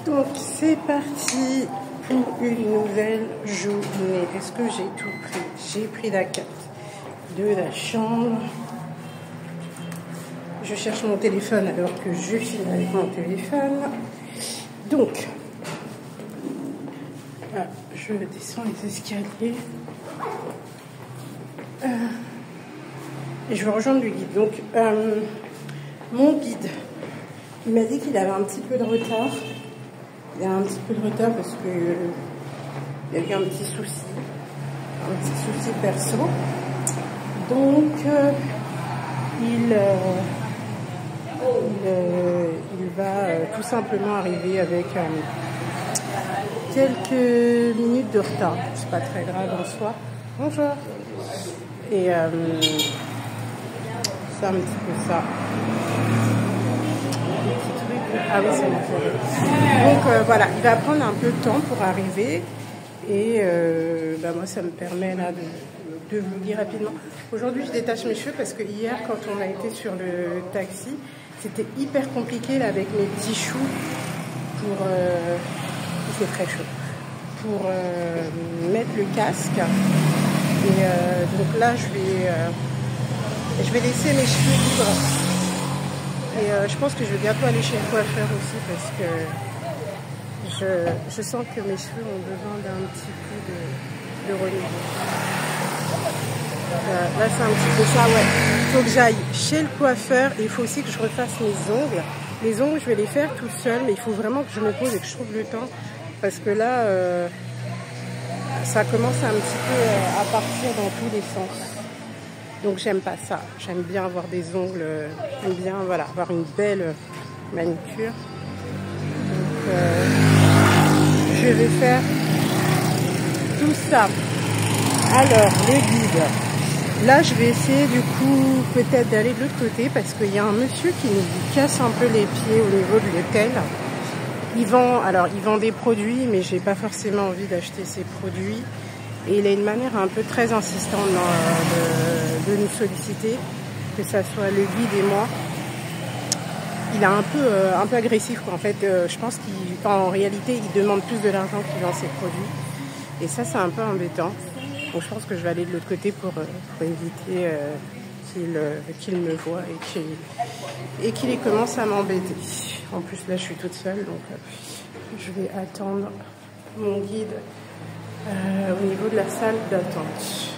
Donc c'est parti pour une nouvelle journée. Est-ce que j'ai tout pris? J'ai pris la carte de la chambre. Je cherche mon téléphone alors que je filme avec mon téléphone. Donc, je descends les escaliers. Et je vais rejoindre le guide. Donc, mon guide, il m'a dit qu'il avait un petit peu de retard. Il a un petit peu de retard parce que il y a eu un petit souci perso. Donc, il va tout simplement arriver avec quelques minutes de retard. C'est pas très grave en soi. Bonjour. Et c'est un petit peu ça. Ah oui, c'est bon. Donc voilà, il va prendre un peu de temps pour arriver. Et moi, ça me permet là de vlogger rapidement. Aujourd'hui, je détache mes cheveux parce que hier, quand on a été sur le taxi, c'était hyper compliqué là, avec mes petits choux pour... il fait très chaud. Pour mettre le casque. Et donc là, je vais laisser mes cheveux libres. Et je pense que je vais bientôt aller chez le coiffeur aussi parce que je sens que mes cheveux ont besoin d'un petit peu de renouveau. Là, c'est un petit peu ça, ouais. Il faut que j'aille chez le coiffeur et il faut aussi que je refasse mes ongles. Les ongles, je vais les faire tout seul, mais il faut vraiment que je me pose et que je trouve le temps parce que là, ça commence un petit peu à partir dans tous les sens. Donc j'aime pas ça. J'aime bien avoir des ongles, j'aime bien voilà, avoir une belle manicure. Donc je vais faire tout ça. Alors le guide. Là je vais essayer du coup peut-être d'aller de l'autre côté parce qu'il y a un monsieur qui nous casse un peu les pieds au niveau de l'hôtel. Il vend des produits, mais j'ai pas forcément envie d'acheter ces produits. Et il a une manière un peu très insistante de nous solliciter, que ça soit le guide et moi. Il est un peu agressif, quoi. En fait, je pense qu'en réalité, il demande plus de l'argent qu'il vend ses produits. Et ça, c'est un peu embêtant. Donc, je pense que je vais aller de l'autre côté pour éviter qu'il me voie et qu'il commence à m'embêter. En plus, là, je suis toute seule, donc je vais attendre mon guide au niveau de la salle d'attente.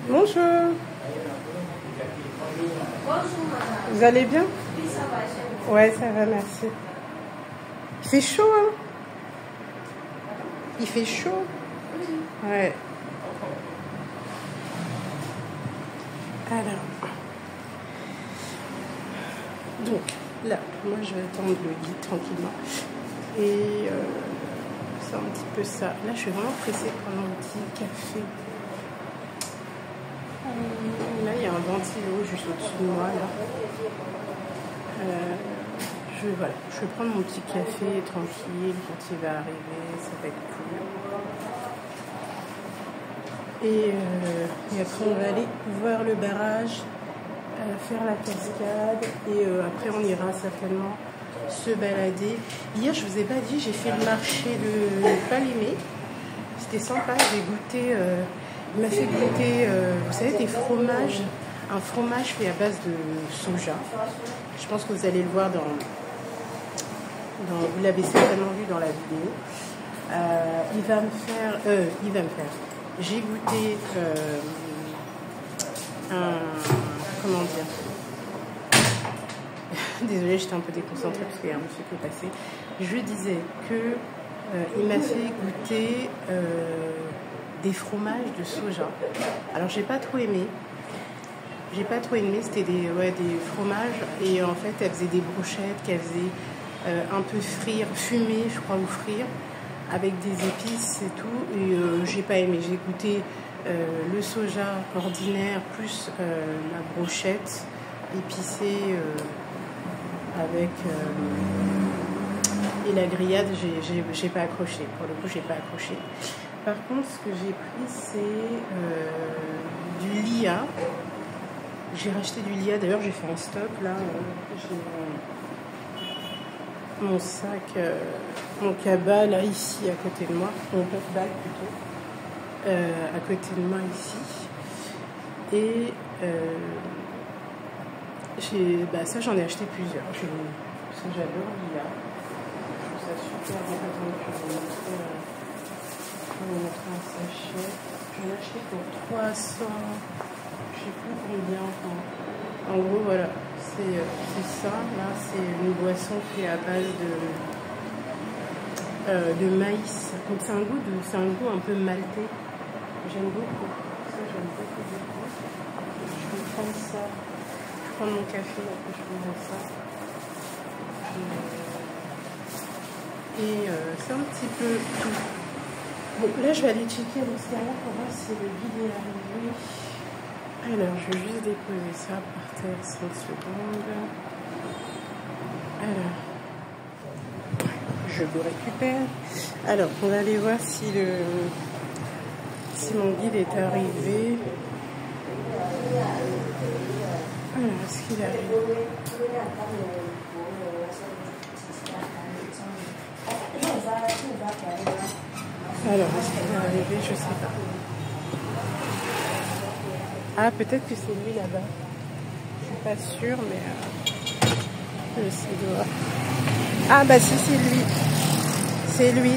Bonjour. Vous allez bien? Oui, ça va. Ouais, ça va, merci. Il fait chaud, hein? Il fait chaud? Ouais. Alors. Donc, là, moi, je vais attendre le guide tranquillement. Et c'est un petit peu ça. Là, je suis vraiment pressée de prendre un petit café. Là, il y a un ventilo juste au-dessus de moi. Là. Je vais prendre mon petit café tranquille quand il va arriver. Ça va être cool. Et après, on va aller voir le barrage, faire la cascade. Et après, on ira certainement se balader. Hier, je vous ai pas dit, j'ai fait le marché de Palimé. C'était sympa. J'ai goûté... il m'a fait goûter, vous savez, des fromages. Un fromage fait à base de soja. Je pense que vous allez le voir vous l'avez certainement vu dans la vidéo. Il va me faire. J'ai goûté comment dire. Désolée, j'étais un peu déconcentrée parce qu'il y a un monsieur qui est passé. Je disais que il m'a fait goûter des fromages de soja. Alors j'ai pas trop aimé. C'était des fromages et en fait elle faisait des brochettes qu'elle faisait un peu fumer je crois ou frire avec des épices et tout et j'ai pas aimé. J'ai goûté le soja ordinaire plus la brochette épicée avec et la grillade. J'ai pas accroché. Pour le coup, j'ai pas accroché. Par contre, ce que j'ai pris, c'est du lia. J'ai racheté du Lia, d'ailleurs j'ai fait un stock là. J'ai mon sac, mon cabas là ici à côté de moi, mon porte-bag plutôt, à côté de moi ici. Et ça j'en ai acheté plusieurs. Parce que j'adore Lia. Je trouve ça super bien. Attendez, je vais vous montrer un sachet. J'en ai acheté pour 300. Je sais plus combien. En gros, voilà, c'est ça. Là, c'est une boisson qui est à base de maïs. Donc, c'est un goût un peu maltais. J'aime beaucoup. Ça, j'aime beaucoup. Je vais prendre ça. Je prends mon café, après je vais mettre ça. Et c'est un petit peu tout. Bon, là, je vais aller checker à l'extérieur pour voir si le guide est arrivé. Alors, je vais juste déposer ça par terre 5 secondes. Alors, je le récupère. Alors, on va aller voir si mon guide est arrivé. Alors, est-ce qu'il arrive? Alors, est-ce qu'il est arrivé? Je sais pas. Ah, peut-être que c'est lui là-bas. Je suis pas sûre, mais je sais voir. Ah, bah si, c'est lui. C'est lui.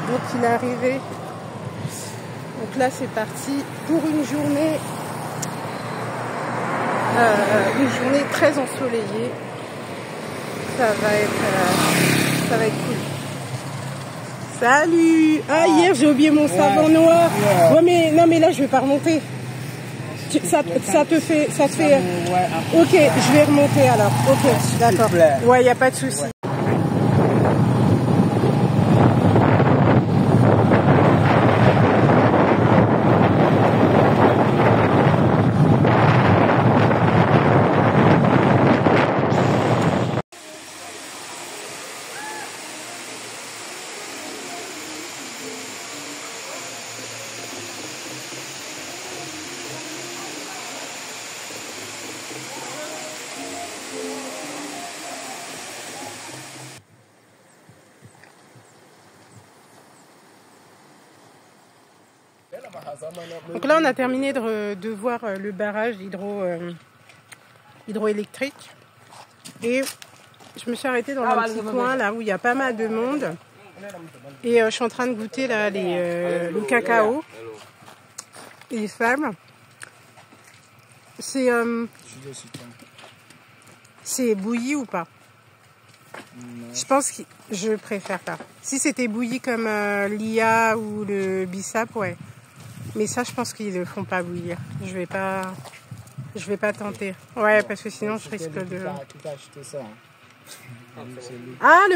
Donc, il est arrivé. Donc là, c'est parti pour une journée très ensoleillée. Ça va être cool. Salut! Ah, hier j'ai oublié mon savon noir. Ouais, mais non, mais là je vais pas remonter. Ça te fait. Ok, je vais remonter alors. Ok, d'accord. Ouais, y a pas de souci. Donc là, on a terminé de voir le barrage hydroélectrique. Et je me suis arrêtée dans un petit coin là où il y a pas mal de monde. Et je suis en train de goûter là le cacao. Et les femmes. C'est bouilli ou pas? Je pense que je préfère pas. Si c'était bouilli comme l'IA ou le bissap, ouais. Mais ça, je pense qu'ils ne le font pas bouillir. Je vais pas tenter. Ouais, parce que sinon, je risque de... Ah,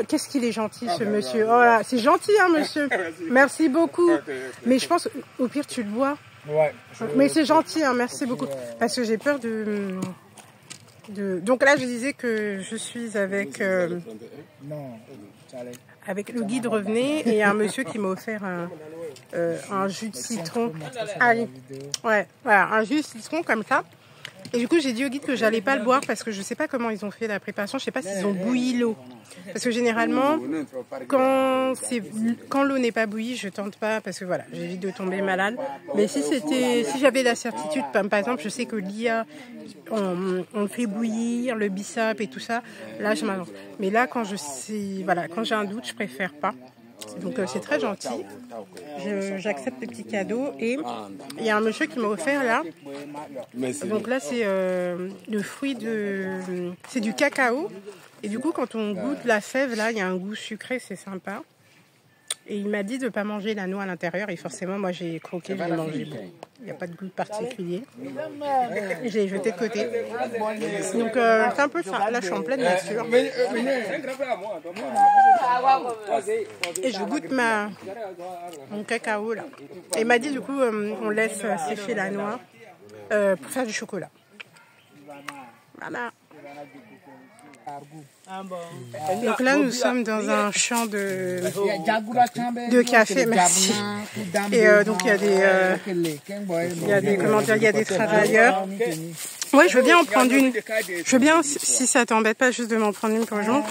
qu'est-ce qu'il est gentil, ce monsieur. Oh là, c'est gentil, hein, monsieur. Merci beaucoup. Mais je pense, au pire, tu le bois. Ouais. Mais c'est gentil, hein, merci beaucoup. Parce que j'ai peur Donc là, je disais que je suis avec le guide Revenez et un monsieur qui m'a offert un jus de citron. Allez. Ouais, voilà, un jus de citron comme ça. Et du coup, j'ai dit au guide que j'allais pas le boire parce que je sais pas comment ils ont fait la préparation. Je sais pas s'ils ont bouilli l'eau. Parce que généralement, quand l'eau n'est pas bouillie, je tente pas parce que voilà, j'évite de tomber malade. Mais si j'avais la certitude, par exemple, je sais que l'IA, on le fait bouillir, le bissap et tout ça, là je m'avance. Mais là, quand j'ai un doute, je préfère pas. Donc c'est très gentil. J'accepte les petits cadeaux et il y a un monsieur qui m'a offert là. Donc là c'est le fruit c'est du cacao et du coup quand on goûte la fève là il y a un goût sucré, c'est sympa. Et il m'a dit de ne pas manger la noix à l'intérieur et forcément moi j'ai croqué, je l'ai mangé. Bon, il n'y a pas de goût particulier. Je l'ai jeté de côté. Donc c'est un peu ça. Là je suis en pleine nature. Et je goûte mon cacao là. Et il m'a dit du coup on laisse sécher la noix pour faire du chocolat. Voilà. Donc là, nous sommes dans un champ de café, merci. Et donc il y a des comment dire, il y a des travailleurs. Ouais, je veux bien en prendre une. Je veux bien, si ça t'embête pas, juste de m'en prendre une pour Jean.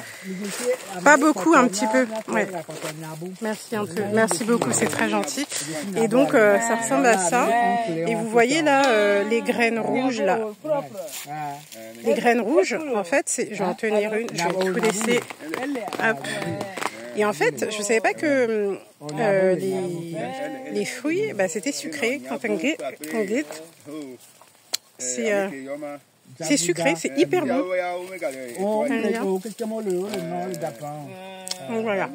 Pas beaucoup, un petit peu. Ouais. Merci un peu. Merci beaucoup, c'est très gentil. Et donc ça ressemble à ça. Et vous voyez là les graines rouges là. Les graines rouges, en fait, je vais en tenir une. Je vais tout laisser. Hop. Et en fait, je savais pas que les fruits, bah, c'était sucré. Quand on goûte, c'est sucré, c'est hyper bon. Donc voilà.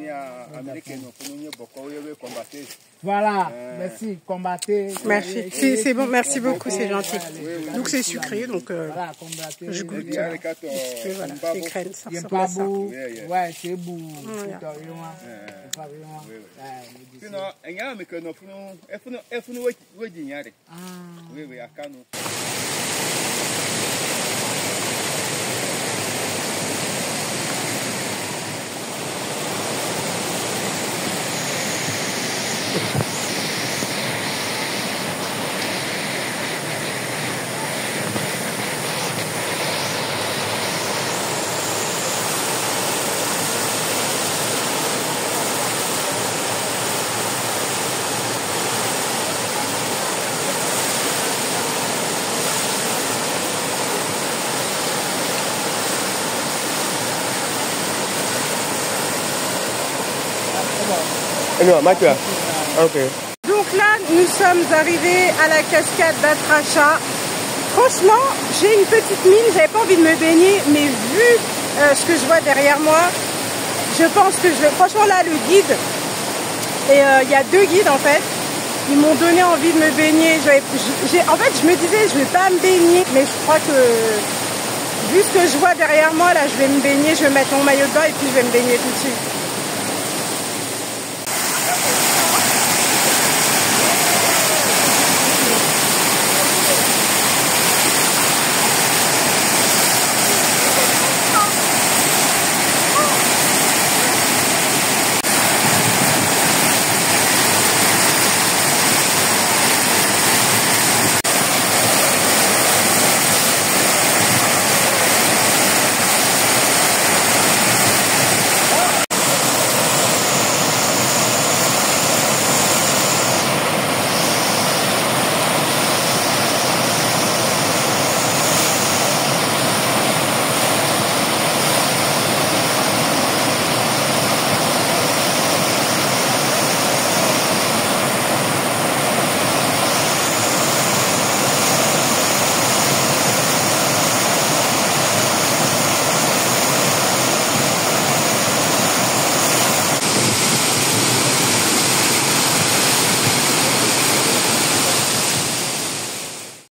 Voilà, merci, combattez. Merci, c'est bon, merci beaucoup, c'est gentil. Donc c'est sucré, donc je goûte. Voilà, les graines, ça ressemble à ça. Ouais, c'est beau. Donc là, nous sommes arrivés à la cascade d'Atracha. Franchement, j'ai une petite mine, j'avais pas envie de me baigner, mais vu ce que je vois derrière moi, je pense que je vais... Franchement là, le guide, et il y a 2 guides en fait, ils m'ont donné envie de me baigner. En fait, je me disais, je vais pas me baigner, mais je crois que, vu ce que je vois derrière moi, là, je vais me baigner, je vais mettre mon maillot de bain et puis je vais me baigner tout de suite.